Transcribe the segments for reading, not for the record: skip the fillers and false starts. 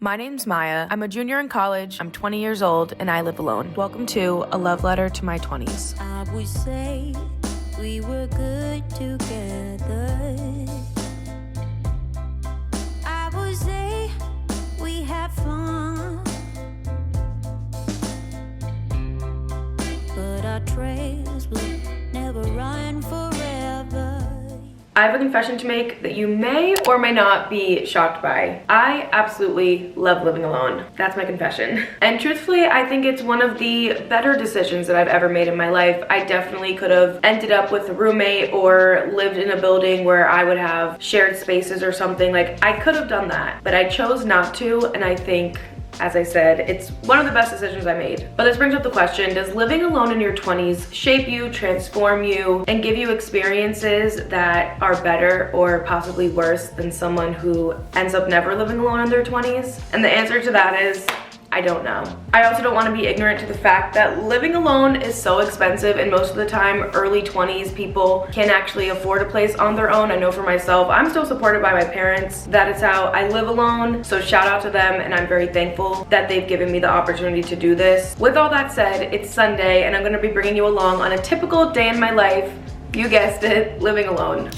My name's Maya. I'm a junior in college, I'm 20 years old, and I live alone. Welcome to A Love Letter to My 20s. I would say we were good together. I would say we had fun, but our trails will never run forever. I have a confession to make that you may or may not be shocked by. I absolutely love living alone. That's my confession. And truthfully, I think it's one of the better decisions that I've ever made in my life. I definitely could have ended up with a roommate or lived in a building where I would have shared spaces or something. Like, I could have done that, but I chose not to, and I think, as I said, it's one of the best decisions I made. But this brings up the question, does living alone in your 20s shape you, transform you, and give you experiences that are better or possibly worse than someone who ends up never living alone in their 20s? And the answer to that is, I don't know. I also don't want to be ignorant to the fact that living alone is so expensive, and most of the time, early 20s people can't actually afford a place on their own. I know for myself, I'm still supported by my parents. That is how I live alone, so shout out to them, and I'm very thankful that they've given me the opportunity to do this. With all that said, it's Sunday, and I'm gonna be bringing you along on a typical day in my life. You guessed it, living alone.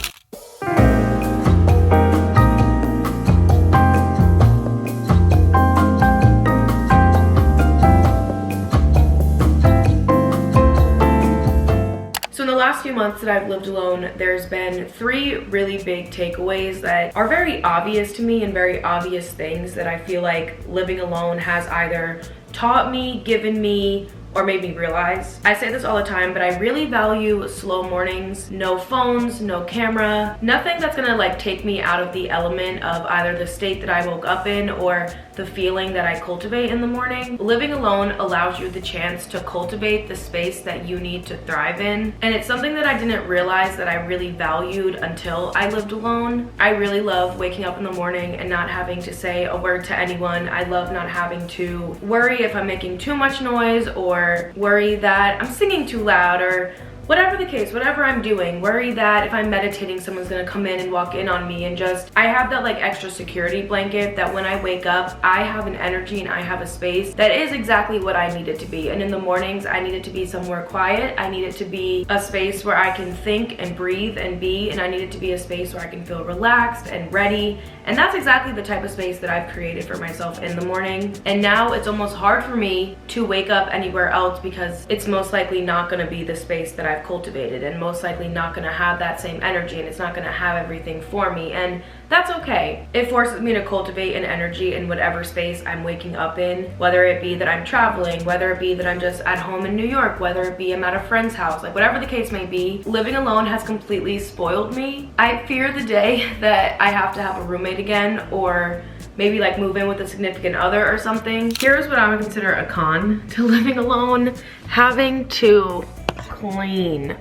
Last few months that I've lived alone, there's been three really big takeaways that are very obvious to me, and very obvious things that I feel like living alone has either taught me, given me, or made me realize. I say this all the time, but I really value slow mornings. No phones, no camera, nothing that's gonna like take me out of the element of either the state that I woke up in or the feeling that I cultivate in the morning. Living alone allows you the chance to cultivate the space that you need to thrive in. And it's something that I didn't realize that I really valued until I lived alone. I really love waking up in the morning and not having to say a word to anyone. I love not having to worry if I'm making too much noise, or worry that I'm singing too loud, or whatever the case, whatever I'm doing, worry that if I'm meditating, someone's gonna come in and walk in on me, and just, I have that like extra security blanket that when I wake up, I have an energy and I have a space that is exactly what I need it to be. And in the mornings, I need it to be somewhere quiet. I need it to be a space where I can think and breathe and be, and I need it to be a space where I can feel relaxed and ready. And that's exactly the type of space that I've created for myself in the morning. And now it's almost hard for me to wake up anywhere else, because it's most likely not gonna be the space that I've cultivated, and most likely not gonna have that same energy, and it's not gonna have everything for me. And that's okay. It forces me to cultivate an energy in whatever space I'm waking up in, whether it be that I'm traveling, whether it be that I'm just at home in New York, whether it be I'm at a friend's house, like whatever the case may be. Living alone has completely spoiled me. I fear the day that I have to have a roommate again, or maybe like move in with a significant other or something. Here's what I would consider a con to living alone: having to clean.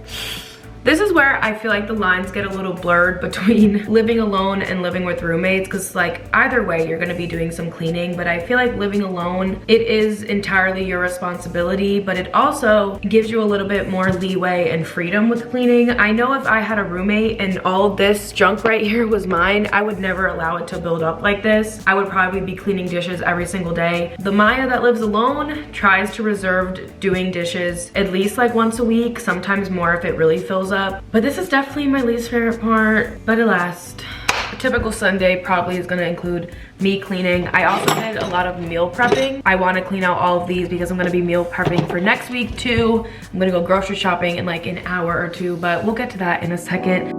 This is where I feel like the lines get a little blurred between living alone and living with roommates, because like either way you're gonna be doing some cleaning, but I feel like living alone, it is entirely your responsibility, but it also gives you a little bit more leeway and freedom with cleaning. I know if I had a roommate and all this junk right here was mine, I would never allow it to build up like this. I would probably be cleaning dishes every single day. The Maya that lives alone tries to reserve doing dishes at least like once a week, sometimes more if it really fills up. But this is definitely my least favorite part, but alas, a typical Sunday probably is gonna include me cleaning. I also did a lot of meal prepping. I wanna clean out all of these because I'm gonna be meal prepping for next week too. I'm gonna go grocery shopping in like an hour or two, but we'll get to that in a second.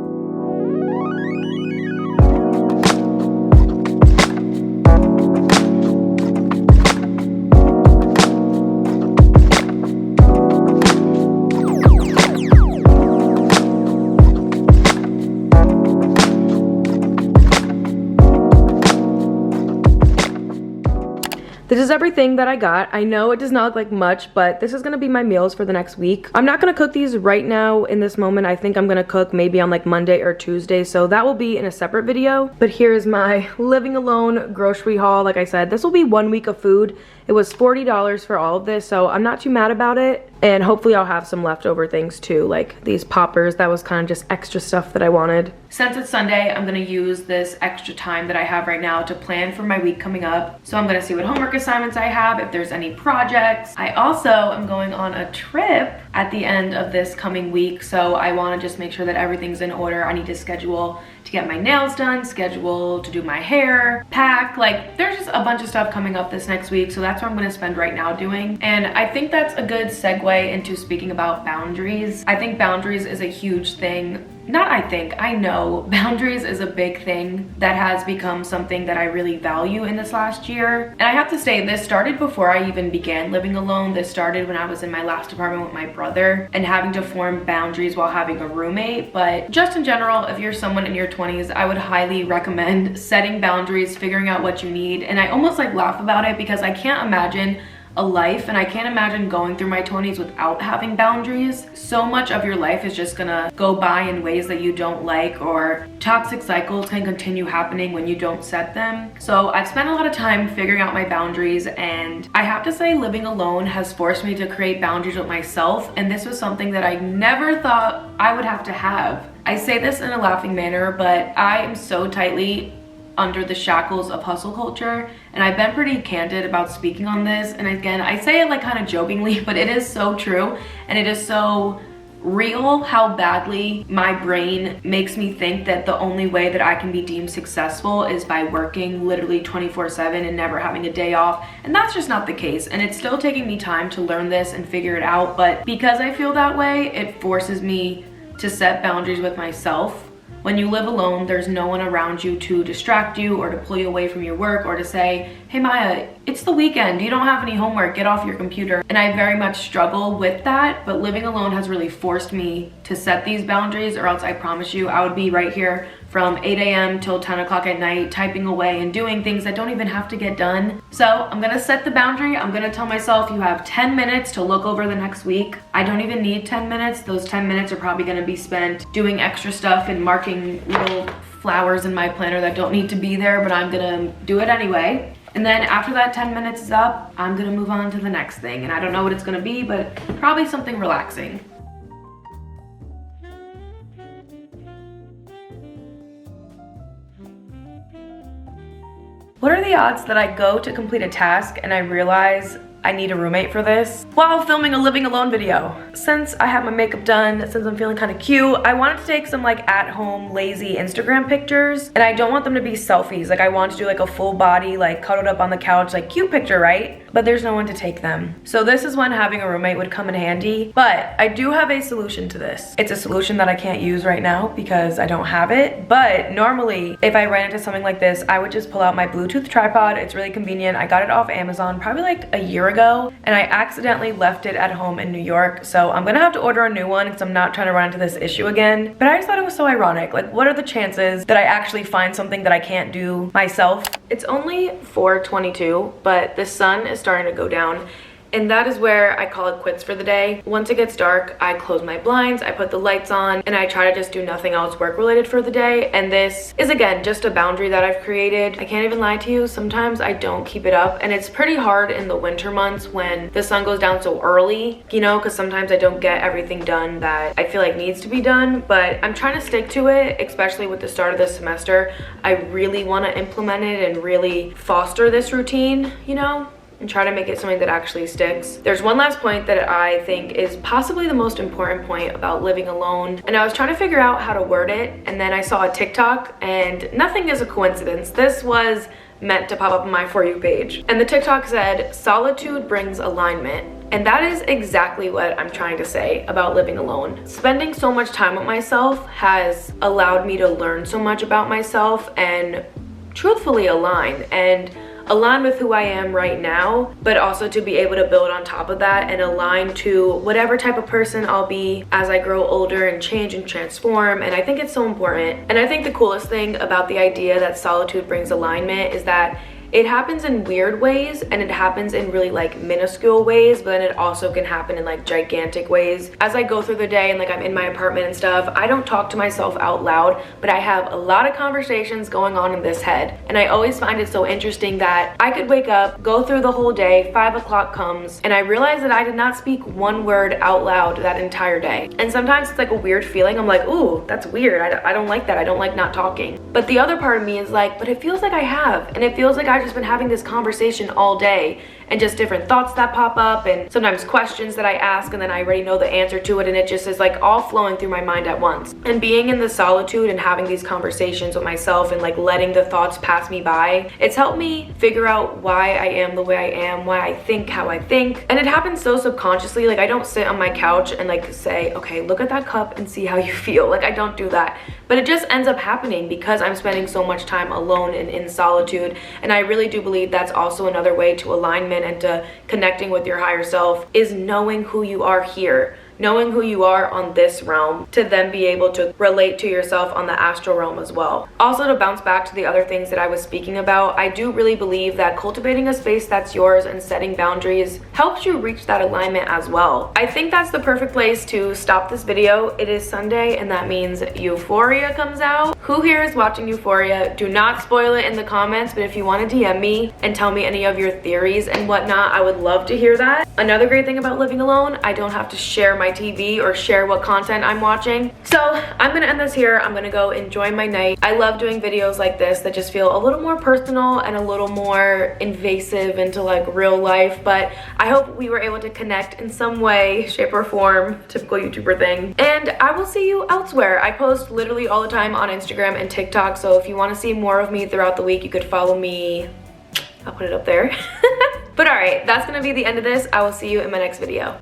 This is everything that I got. I know it does not look like much, but this is gonna be my meals for the next week. I'm not gonna cook these right now in this moment. I think I'm gonna cook maybe on like Monday or Tuesday, so that will be in a separate video. But here's my living alone grocery haul. Like I said, this will be 1 week of food. It was $40 for all of this, so I'm not too mad about it. And hopefully I'll have some leftover things too, like these poppers. That was kind of just extra stuff that I wanted. Since it's Sunday, I'm gonna use this extra time that I have right now to plan for my week coming up. So I'm gonna see what homework assignments I have, if there's any projects. I also am going on a trip at the end of this coming week, so I wanna just make sure that everything's in order. I need to schedule to get my nails done, schedule to do my hair, pack, like there's just a bunch of stuff coming up this next week, so that's what I'm gonna spend right now doing. And I think that's a good segue into speaking about boundaries. I think boundaries is a huge thing. I know boundaries is a big thing that has become something that I really value in this last year. And I have to say, this started before I even began living alone. This started when I was in my last apartment with my brother and having to form boundaries while having a roommate. But just in general, if you're someone in your 20s, I would highly recommend setting boundaries, figuring out what you need. And I almost like laugh about it because I can't imagine a life, and I can't imagine going through my 20s without having boundaries. So much of your life is just gonna go by in ways that you don't like, or toxic cycles can continue happening when you don't set them. So I've spent a lot of time figuring out my boundaries, and I have to say living alone has forced me to create boundaries with myself, and this was something that I never thought I would have to have. I say this in a laughing manner, but I am so tightly under the shackles of hustle culture, and I've been pretty candid about speaking on this. And again, I say it like kind of jokingly, but it is so true, and it is so real how badly my brain makes me think that the only way that I can be deemed successful is by working literally 24/7 and never having a day off. And that's just not the case, and it's still taking me time to learn this and figure it out. But because I feel that way, it forces me to set boundaries with myself. When you live alone, there's no one around you to distract you or to pull you away from your work or to say, hey Maya, it's the weekend, you don't have any homework, get off your computer. And I very much struggle with that, but living alone has really forced me to set these boundaries, or else I promise you I would be right here from 8 a.m. till 10 o'clock at night typing away and doing things that don't even have to get done. So I'm gonna set the boundary. I'm gonna tell myself you have 10 minutes to look over the next week. I don't even need 10 minutes. Those 10 minutes are probably gonna be spent doing extra stuff and marking little flowers in my planner that don't need to be there, but I'm gonna do it anyway. And then after that 10 minutes is up, I'm gonna move on to the next thing. And I don't know what it's gonna be, but probably something relaxing. What are the odds that I go to complete a task and I realize I need a roommate for this while filming a living alone video? Since I have my makeup done, since I'm feeling kind of cute, I wanted to take some like at-home lazy Instagram pictures, and I don't want them to be selfies. Like I want to do like a full body, like cuddled up on the couch, like cute picture, right? But there's no one to take them. So this is when having a roommate would come in handy. But I do have a solution to this. It's a solution that I can't use right now because I don't have it. But normally, if I ran into something like this, I would just pull out my Bluetooth tripod. It's really convenient. I got it off Amazon probably like a year ago, and I accidentally left it at home in New York. So I'm gonna have to order a new one because I'm not trying to run into this issue again. But I just thought it was so ironic. Like, what are the chances that I actually find something that I can't do myself? It's only 4:22, but the sun is starting to go down, and that is where I call it quits for the day. Once it gets dark, I close my blinds, I put the lights on, and I try to just do nothing else work related for the day. And this is, again, just a boundary that I've created. I can't even lie to you, sometimes I don't keep it up, and it's pretty hard in the winter months when the sun goes down so early, you know, because sometimes I don't get everything done that I feel like needs to be done. But I'm trying to stick to it, especially with the start of this semester. I really want to implement it and really foster this routine, you know, and try to make it something that actually sticks. There's one last point that I think is possibly the most important point about living alone, and I was trying to figure out how to word it, and then I saw a TikTok, and nothing is a coincidence. This was meant to pop up on my For You page, and the TikTok said, solitude brings alignment. And that is exactly what I'm trying to say about living alone. Spending so much time with myself has allowed me to learn so much about myself and truthfully align with who I am right now, but also to be able to build on top of that and align to whatever type of person I'll be as I grow older and change and transform. And I think it's so important. And I think the coolest thing about the idea that solitude brings alignment is that It happens in weird ways and it happens in really like minuscule ways, but then it also can happen in like gigantic ways. As I go through the day and like I'm in my apartment and stuff, I don't talk to myself out loud, but I have a lot of conversations going on in this head. And I always find it so interesting that I could wake up, go through the whole day, 5 o'clock comes, and I realize that I did not speak one word out loud that entire day. And sometimes it's like a weird feeling. I'm like, ooh, that's weird. I don't like that. I don't like not talking. But the other part of me is like, but it feels like I have. And it feels like I've just been having this conversation all day, and just different thoughts that pop up, and sometimes questions that I ask and then I already know the answer to it, and it just is like all flowing through my mind at once. And being in the solitude and having these conversations with myself and like letting the thoughts pass me by, it's helped me figure out why I am the way I am, why I think how I think. And it happens so subconsciously. Like I don't sit on my couch and like say, okay, look at that cup and see how you feel. Like I don't do that, but it just ends up happening because I'm spending so much time alone and in solitude. And I really do believe that's also another way to alignment and to connecting with your higher self, is knowing who you are here, knowing who you are on this realm, to then be able to relate to yourself on the astral realm as well. Also, to bounce back to the other things that I was speaking about, I do really believe that cultivating a space that's yours and setting boundaries helps you reach that alignment as well. I think that's the perfect place to stop this video. It is Sunday and that means Euphoria comes out. Who here is watching Euphoria? Do not spoil it in the comments, but if you want to DM me and tell me any of your theories and whatnot, I would love to hear that. Another great thing about living alone, I don't have to share my TV or share what content I'm watching. So I'm gonna end this here. I'm gonna go enjoy my night. I love doing videos like this that just feel a little more personal and a little more invasive into like real life, but I hope we were able to connect in some way, shape or form, typical YouTuber thing. And I will see you elsewhere. I post literally all the time on Instagram and TikTok, so if you want to see more of me throughout the week, you could follow me. I'll put it up there. But all right, that's gonna be the end of this. I will see you in my next video.